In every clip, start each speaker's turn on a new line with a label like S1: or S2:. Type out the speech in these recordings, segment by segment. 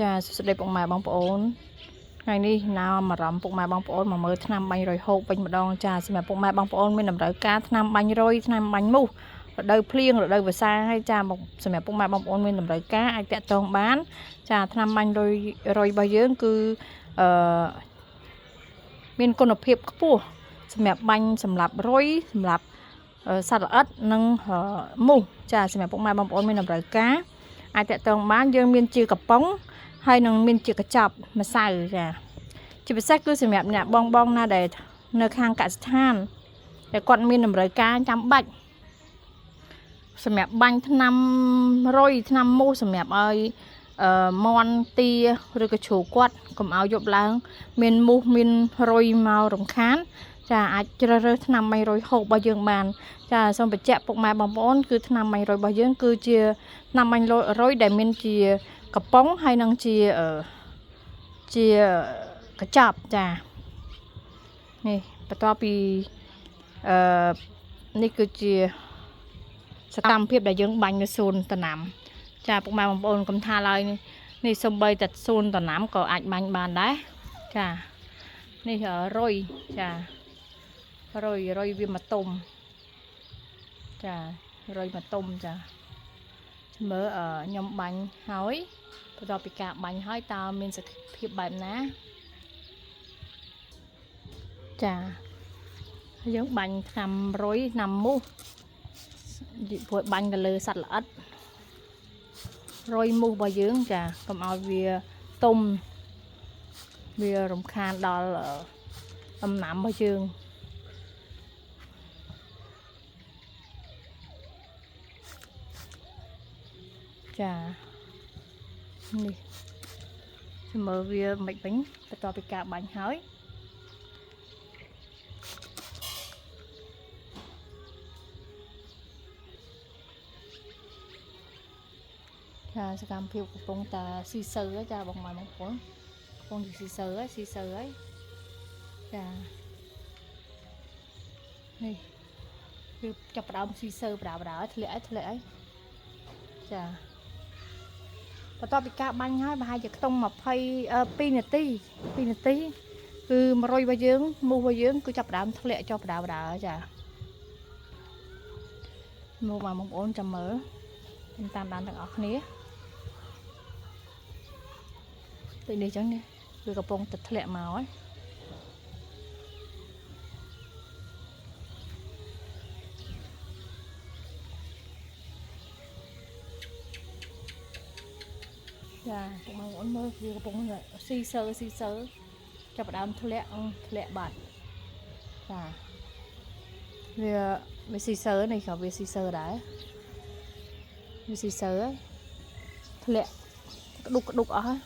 S1: ចាសួស្តីពុកម៉ែបងប្អូនថ្ងៃនេះណាមអារម្មណ៍ពុកម៉ែបងប្អូនមកមើលថ្នាំបាញ់រយហូបវិញម្ដងចាសម្រាប់ពុកម៉ែបងប្អូនមានតម្រូវការថ្នាំបាញ់រយថ្នាំបាញ់មូសរដូវភ្លៀងរដូវវស្សាហើយចាសម្រាប់ពុកម៉ែបងប្អូនមានតម្រូវការអាចតាក់ទងបានចាថ្នាំបាញ់រយរបស់យើងគឺមានគុណភាពខ្ពស់សម្រាប់បាញ់សម្រាប់រយសម្រាប់សត្វល្អិតនិងមូសចាសម្រាប់ពុកម៉ែបងប្អូនមានតម្រូវការអាចតាក់ទងបានយើងមានជាកំប៉ុងហើយនឹងមានជាកញ្ចប់ម្សៅចាជាពិសេសគឺសម្រាប់អ្នកបងណាដែលនៅខាងកសិដ្ឋានដែលគាត់មានតម្រូវការចាំបាច់សម្រាប់បាញ់ថ្នាំរយថ្នាំមូសសម្រាប់ឲ្យមន់ទាឬក៏ជ្រូកគាត់កុំឲ្យយប់ឡើងមានមូសមានរយមករំខានចាអាចជ្រើសរើសថ្នាំបាញ់រយហូបរបស់យើងបានចាសូមបញ្ជាក់ពុកម៉ែបងប្អូនគឺថ្នាំបាញ់រយរបស់យើងគឺជាថ្នាំបាញ់រយដែលមានជាកំប៉ុងហើយនឹងជាកញ្ចប់ចានេះបន្ទាប់ពីនេះគឺជាសកម្មភាពដែលយើងបាញ់នៅសួនដំណាំចាពុកម៉ែបងប្អូនកុំថាឡើយនេះសំបីតែសួនដំណាំក៏អាចបាញ់បានដែរចានេះរយចារយវាមកទុំចារយមកទុំចាមើលខ្ញុំបាញ់ហើយបន្ទាប់ពីការបាញ់ហើយតើមានសភាពបែបណាចាយើងបាញ់ថ្នាំរយថ្នាំមូសព្រោះបាញ់ទៅលើសត្វល្អិតរយមូសរបស់យើងចាកុំឲ្យវាទុំវារំខានដល់ដំណាំរបស់យើងចានេះមើលវាមិនវិញបន្ទាប់ពីការបាញ់ហើយចាសកម្មភាពកំពុងតែស៊ីសើចាបងប្អូនកំពុងស៊ីសើហើយចានេះគឺចាប់ផ្ដើមស៊ីសើប្រាធ្លាក់អីចាបន្ទាប់ពីការបាញ់ហើយប្រហែលជាខ្ទង់22នាទីគឺ100របស់យើងមូសរបស់យើងគឺចាប់ផ្ដើមធ្លាក់ចុះប្រាចាមកបងប្អូនចាំមើលតាមដានទាំងអស់គ្នាដូចនេះចឹងនេះគឺកំពុងតែធ្លាក់មកហើយចាបងប្អូនមើលវាកំពុងស៊ីសើចាប់ផ្ដើមធ្លាក់បាត់ចាវាស៊ីសើនេះក៏វាស៊ីសើដែរវាស៊ីសើធ្លាក់ក្ដុកអស់ហើយ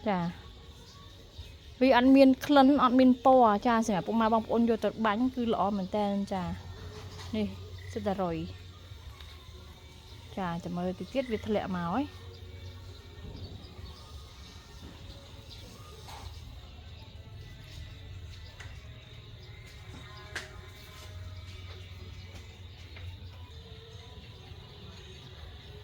S1: ចាវាអត់មានក្លិនអត់មានពណ៌ចាសម្រាប់ពុកម៉ែបងប្អូនយកទៅបាញ់គឺល្អមែនតើចានេះសិតតែរយចាចាំមើលតិចទៀតវាធ្លាក់មកហើយ